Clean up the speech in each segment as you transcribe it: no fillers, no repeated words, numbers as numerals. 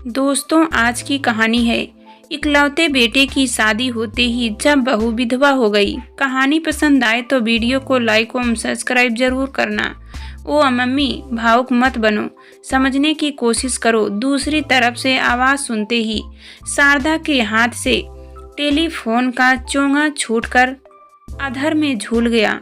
दोस्तों, आज की कहानी है इकलौते बेटे की शादी होते ही जब बहू विधवा हो गई। कहानी पसंद आए तो वीडियो को लाइक और सब्सक्राइब जरूर करना। ओ मम्मी, भावुक मत बनो, समझने की कोशिश करो। दूसरी तरफ से आवाज सुनते ही शारदा के हाथ से टेलीफोन का चोंगा छूटकर अधर में झूल गया।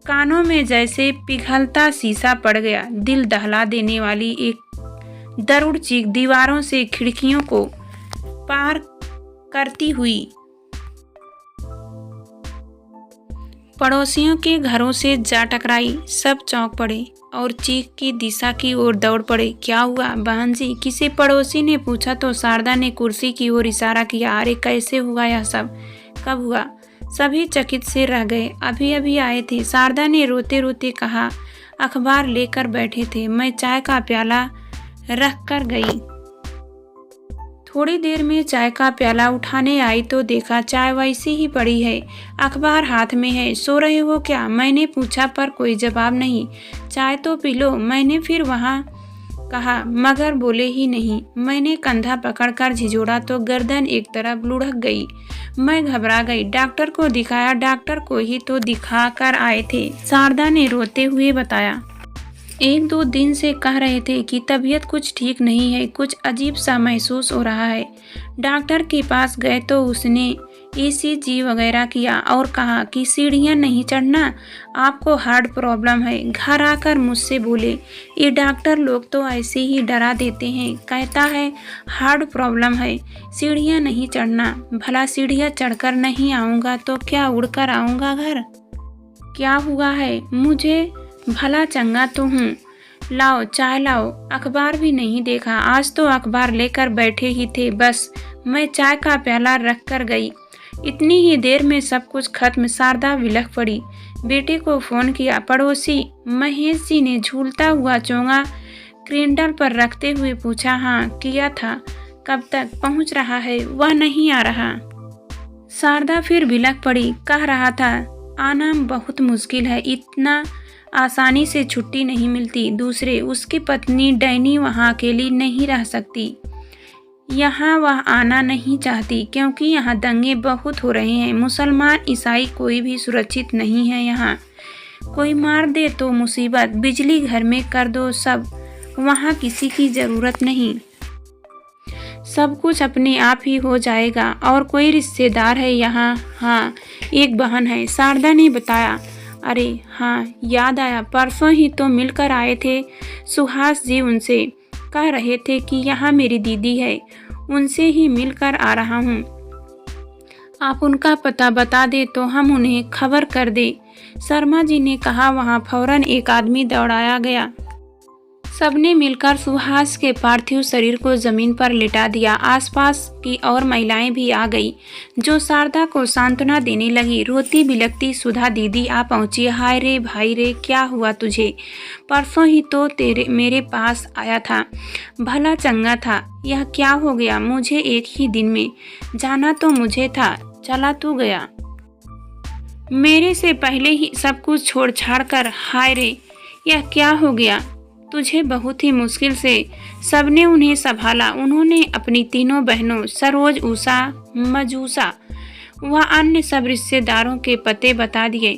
कानों में जैसे पिघलता शीशा पड़ गया। दिल दहला देने वाली एक दरुड़ चीख दीवारों से खिड़कियों को पार करती हुई पड़ोसियों के घरों से जा टकराई। सब चौंक पड़े और चीख की दिशा की ओर दौड़ पड़े। क्या हुआ बहन जी? किसी पड़ोसी ने पूछा तो शारदा ने कुर्सी की ओर इशारा किया। अरे कैसे हुआ यह सब? कब हुआ? सभी चकित से रह गए। अभी अभी आए थे, शारदा ने रोते रोते कहा। अखबार लेकर बैठे थे, मैं चाय का प्याला रख कर गई। थोड़ी देर में चाय का प्याला उठाने आई तो देखा चाय वैसी ही पड़ी है, अखबार हाथ में है। सो रहे हो क्या? मैंने पूछा पर कोई जवाब नहीं। चाय तो पी लो, मैंने फिर वहाँ कहा, मगर बोले ही नहीं। मैंने कंधा पकड़कर झिझोड़ा तो गर्दन एक तरफ लुढ़क गई। मैं घबरा गई। डॉक्टर को दिखाया। डॉक्टर को ही तो दिखा कर आए थे, शारदा ने रोते हुए बताया। 1-2 दिन से कह रहे थे कि तबीयत कुछ ठीक नहीं है, कुछ अजीब सा महसूस हो रहा है। डॉक्टर के पास गए तो उसने ECG वगैरह किया और कहा कि सीढ़ियां नहीं चढ़ना, आपको हार्ट प्रॉब्लम है। घर आकर मुझसे बोले, ये डॉक्टर लोग तो ऐसे ही डरा देते हैं। कहता है हार्ट प्रॉब्लम है, सीढ़ियां नहीं चढ़ना। भला सीढ़ियां चढ़कर नहीं आऊँगा तो क्या उड़कर आऊँगा घर? क्या हुआ है मुझे? भला चंगा तो हूँ। लाओ चाय लाओ। अखबार भी नहीं देखा, आज तो अखबार लेकर बैठे ही थे। बस मैं चाय का प्याला रख कर गई। इतनी ही देर में सब कुछ खत्म। शारदा विलख पड़ी। बेटे को फोन किया। पड़ोसी महेश जी ने झूलता हुआ चोंगा क्रिंडल पर रखते हुए पूछा। हाँ किया था। कब तक पहुँच रहा है? वह नहीं आ रहा। शारदा फिर विलख पड़ी। कह रहा था आना बहुत मुश्किल है, इतना आसानी से छुट्टी नहीं मिलती। दूसरे उसकी पत्नी डैनी वहाँ अकेली नहीं रह सकती। यहाँ वह आना नहीं चाहती क्योंकि यहाँ दंगे बहुत हो रहे हैं। मुसलमान ईसाई कोई भी सुरक्षित नहीं है यहाँ। कोई मार दे तो मुसीबत। बिजली घर में कर दो सब, वहाँ किसी की ज़रूरत नहीं। सब कुछ अपने आप ही हो जाएगा। और कोई रिश्तेदार है यहाँ? हाँ, एक बहन है, शारदा ने बताया। अरे हाँ, याद आया, परसों ही तो मिलकर आए थे सुहास जी। उनसे कह रहे थे कि यहाँ मेरी दीदी है, उनसे ही मिलकर आ रहा हूँ। आप उनका पता बता दे तो हम उन्हें खबर कर दे। शर्मा जी ने कहा। वहाँ फौरन एक आदमी दौड़ाया गया। सबने मिलकर सुहास के पार्थिव शरीर को जमीन पर लिटा दिया। आसपास की और महिलाएं भी आ गई जो शारदा को सांत्वना देने लगी। रोती बिलखती सुधा दीदी आ पहुंची। हाय रे भाई रे, क्या हुआ तुझे? परसों ही तो मेरे पास आया था, भला चंगा था। यह क्या हो गया? मुझे एक ही दिन में जाना तो मुझे था, चला तू गया। मेरे से पहले ही सब कुछ छोड़ छाड़ कर। हाय रे, यह क्या हो गया तुझे? बहुत ही मुश्किल से सबने उन्हें संभाला। उन्होंने अपनी तीनों बहनों सरोज, उषा, मजूसा व अन्य सब रिश्तेदारों के पते बता दिए।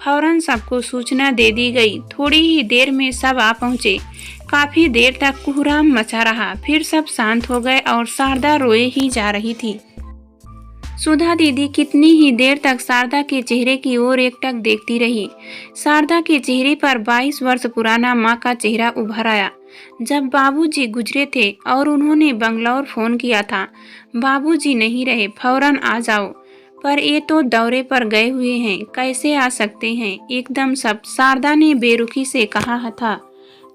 फौरन सबको सूचना दे दी गई। थोड़ी ही देर में सब आ पहुँचे। काफ़ी देर तक कोहराम मचा रहा, फिर सब शांत हो गए और शारदा रोए ही जा रही थी। सुधा दीदी कितनी ही देर तक शारदा के चेहरे की ओर एकटक देखती रही। शारदा के चेहरे पर 22 वर्ष पुराना माँ का चेहरा उभर आया। जब बाबूजी गुजरे थे और उन्होंने बंगलौर फोन किया था, बाबूजी नहीं रहे, फौरन आ जाओ। पर ये तो दौरे पर गए हुए हैं, कैसे आ सकते हैं एकदम सब? शारदा ने बेरुखी से कहा था।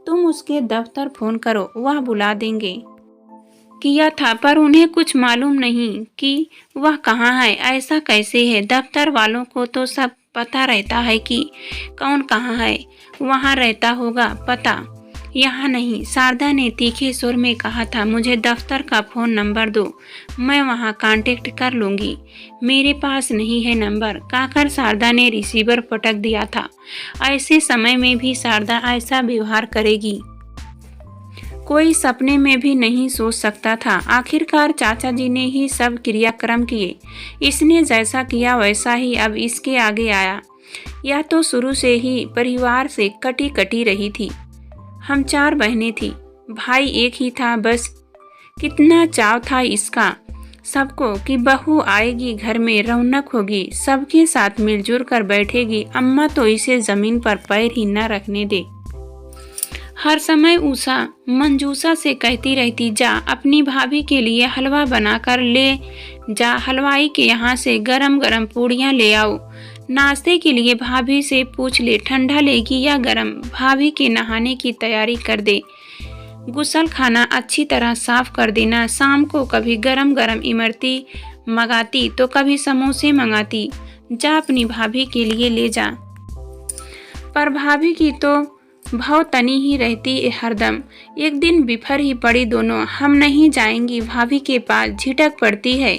तुम उसके दफ्तर फोन करो, वह बुला देंगे। किया था पर उन्हें कुछ मालूम नहीं कि वह कहाँ है। ऐसा कैसे है? दफ्तर वालों को तो सब पता रहता है कि कौन कहाँ है। वहाँ रहता होगा पता, यहाँ नहीं। शारदा ने तीखे सुर में कहा था। मुझे दफ्तर का फ़ोन नंबर दो, मैं वहाँ कांटेक्ट कर लूँगी। मेरे पास नहीं है नंबर, कहकर शारदा ने रिसीवर पटक दिया था। ऐसे समय में भी शारदा ऐसा व्यवहार करेगी? कोई सपने में भी नहीं सोच सकता था। आखिरकार चाचा जी ने ही सब क्रियाक्रम किए। इसने जैसा किया वैसा ही अब इसके आगे आया। यह तो शुरू से ही परिवार से कटी कटी रही थी। हम 4 बहनें थी, भाई एक ही था बस। कितना चाव था इसका सबको कि बहू आएगी, घर में रौनक होगी, सबके साथ मिलजुल कर बैठेगी। अम्मा तो इसे जमीन पर पैर ही न रखने दे। हर समय उषा मंजूषा से कहती रहती, जा अपनी भाभी के लिए हलवा बनाकर ले जा, हलवाई के यहाँ से गरम गरम पूड़ियाँ ले आओ। नाश्ते के लिए भाभी से पूछ ले ठंडा लेगी या गरम। भाभी के नहाने की तैयारी कर दे। गुसल खाना अच्छी तरह साफ कर देना। शाम को कभी गरम गरम इमरती मंगाती तो कभी समोसे मंगाती। जा अपनी भाभी के लिए ले जा। पर भाभी की तो भाव तनी ही रहती है हरदम। एक दिन बिफर ही पड़ी दोनों। हम नहीं जाएंगी भाभी के पास, झिटक पड़ती है।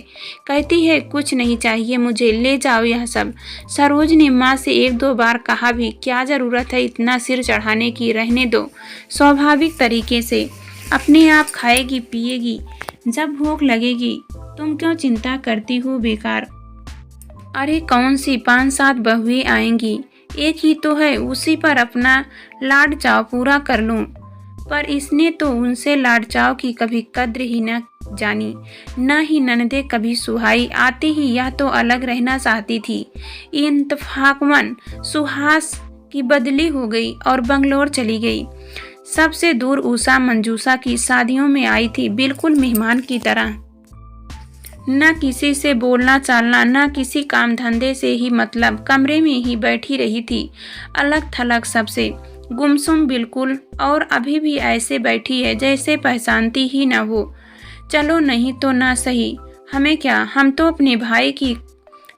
कहती है कुछ नहीं चाहिए मुझे, ले जाओ यह सब। सरोज ने माँ से 1-2 बार कहा भी, क्या ज़रूरत है इतना सिर चढ़ाने की, रहने दो, स्वाभाविक तरीके से अपने आप खाएगी पिएगी, जब भूख लगेगी। तुम क्यों चिंता करती हो बेकार। अरे कौन सी 5-7 बहुएं आएंगी, एक ही तो है, उसी पर अपना लाड चाव पूरा कर लूं। पर इसने तो उनसे लाड चाव की कभी कद्र ही न जानी, न ही ननदे कभी सुहाई। आती ही यह तो अलग रहना चाहती थी। इंतफाकमन सुहास की बदली हो गई और बंगलोर चली गई। सबसे दूर उषा मंजूषा की शादियों में आई थी, बिल्कुल मेहमान की तरह। न किसी से बोलना चालना, न किसी काम धंधे से ही मतलब। कमरे में ही बैठी रही थी, अलग थलग सबसे, गुमसुम बिल्कुल। और अभी भी ऐसे बैठी है जैसे पहचानती ही न हो। चलो नहीं तो ना सही, हमें क्या, हम तो अपने भाई की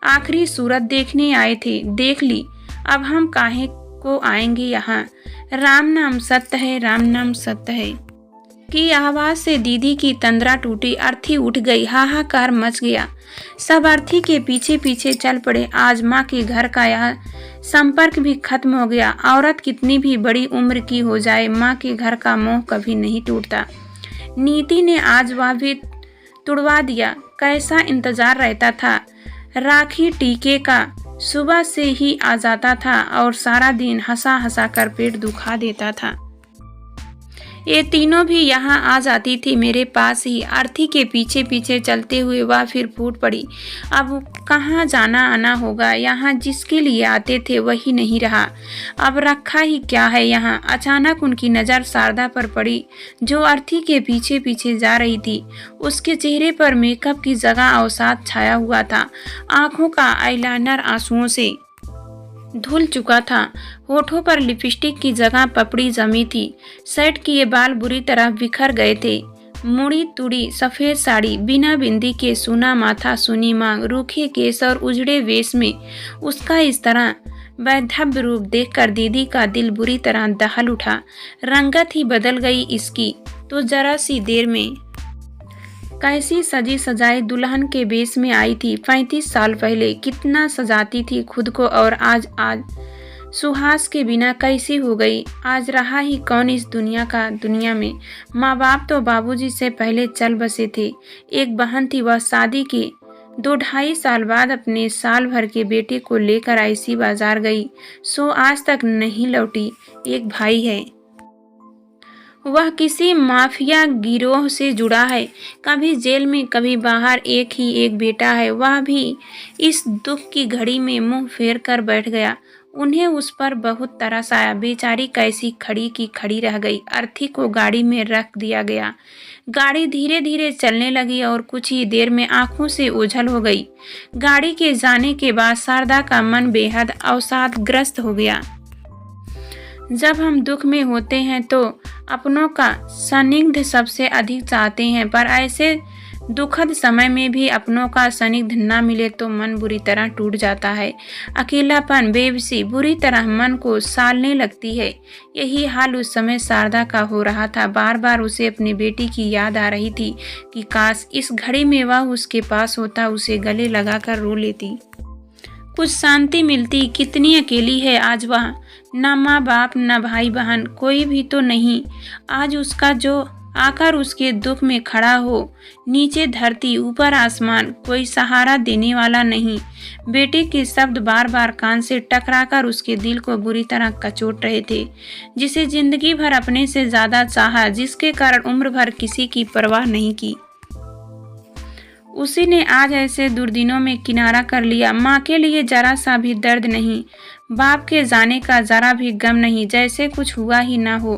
आखिरी सूरत देखने आए थे, देख ली, अब हम काहे को आएंगे यहाँ। राम नाम सत्य है, राम नाम सत्य है की आवाज से दीदी की तंद्रा टूटी। अर्थी उठ गई, हाहाकार मच गया। सब अर्थी के पीछे पीछे चल पड़े। आज माँ के घर का यह संपर्क भी खत्म हो गया। औरत कितनी भी बड़ी उम्र की हो जाए, माँ के घर का मोह कभी नहीं टूटता। नीति ने आज वह भी तुड़वा दिया। कैसा इंतजार रहता था राखी टीके का। सुबह से ही आ जाता था और सारा दिन हंसा हंसा कर पेट दुखा देता था। ये तीनों भी यहाँ आ जाती थी मेरे पास ही। आरती के पीछे पीछे चलते हुए वह फिर फूट पड़ी। अब कहाँ जाना आना होगा, यहाँ जिसके लिए आते थे वही नहीं रहा, अब रखा ही क्या है यहाँ। अचानक उनकी नज़र शारदा पर पड़ी जो आरती के पीछे पीछे जा रही थी। उसके चेहरे पर मेकअप की जगह अवसाद छाया हुआ था। आंखों का आईलाइनर आंसुओं से धुल चुका था। होठों पर लिपस्टिक की जगह पपड़ी जमी थी। सेट किए बाल बुरी तरह बिखर गए थे। मुड़ी तुड़ी सफेद साड़ी, बिना बिंदी के सूना माथा, सुनी मांग, रूखे केस और उजड़े वेश में उसका इस तरह वैधव्य रूप देखकर दीदी का दिल बुरी तरह दहल उठा। रंगत ही बदल गई इसकी तो जरा सी देर में। कैसी सजी सजाई दुल्हन के बेस में आई थी 35 साल पहले। कितना सजाती थी खुद को और आज सुहास के बिना कैसी हो गई। आज रहा ही कौन इस दुनिया में। माँ बाप तो बाबूजी से पहले चल बसे थे। एक बहन थी, वह शादी के 2-2.5 साल बाद अपने साल भर के बेटे को लेकर ऐसी बाजार गई, सो आज तक नहीं लौटी। एक भाई है, वह किसी माफिया गिरोह से जुड़ा है, कभी जेल में कभी बाहर। एक ही एक बेटा है, वह भी इस दुख की घड़ी में मुंह फेर कर बैठ गया। उन्हें उस पर बहुत तरस आया। बेचारी कैसी खड़ी की खड़ी रह गई। अर्थी को गाड़ी में रख दिया गया। गाड़ी धीरे धीरे चलने लगी और कुछ ही देर में आंखों से ओझल हो गई। गाड़ी के जाने के बाद शारदा का मन बेहद अवसादग्रस्त हो गया। जब हम दुख में होते हैं तो अपनों का सानिध्य सबसे अधिक चाहते हैं, पर ऐसे दुखद समय में भी अपनों का सानिध्य न मिले तो मन बुरी तरह टूट जाता है। अकेलापन, बेबसी बुरी तरह मन को सालने लगती है। यही हाल उस समय शारदा का हो रहा था। बार बार उसे अपनी बेटी की याद आ रही थी कि काश इस घड़ी में वह उसके पास होता, उसे गले लगाकर रो लेती, कुछ शांति मिलती। कितनी अकेली है आज वह। ना माँ बाप, ना भाई बहन, कोई भी तो नहीं आज उसका जो आकर उसके दुख में खड़ा हो। नीचे धरती ऊपर आसमान, कोई सहारा देने वाला नहीं। बेटे के शब्द बार बार कान से टकराकर उसके दिल को बुरी तरह कचोट रहे थे। जिसे जिंदगी भर अपने से ज्यादा चाहा, जिसके कारण उम्र भर किसी की परवाह नहीं की, उसी ने आज ऐसे दुर्दिनों में किनारा कर लिया। माँ के लिए जरा सा भी दर्द नहीं, बाप के जाने का जरा भी गम नहीं, जैसे कुछ हुआ ही ना हो।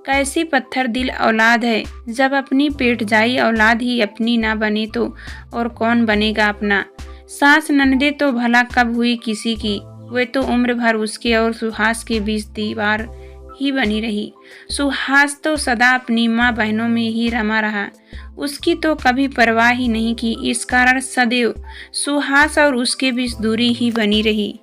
कैसी पत्थर दिल औलाद है, जब अपनी पेट जाई औलाद ही अपनी ना बने तो और कौन बनेगा अपना। सास ननदे तो भला कब हुई किसी की, वे तो उम्र भर उसके और सुहास के बीच दीवार ही बनी रही। सुहास तो सदा अपनी माँ बहनों में ही रमा रहा, उसकी तो कभी परवाह ही नहीं की। इस कारण सदैव सुहास और उसके बीच दूरी ही बनी रही।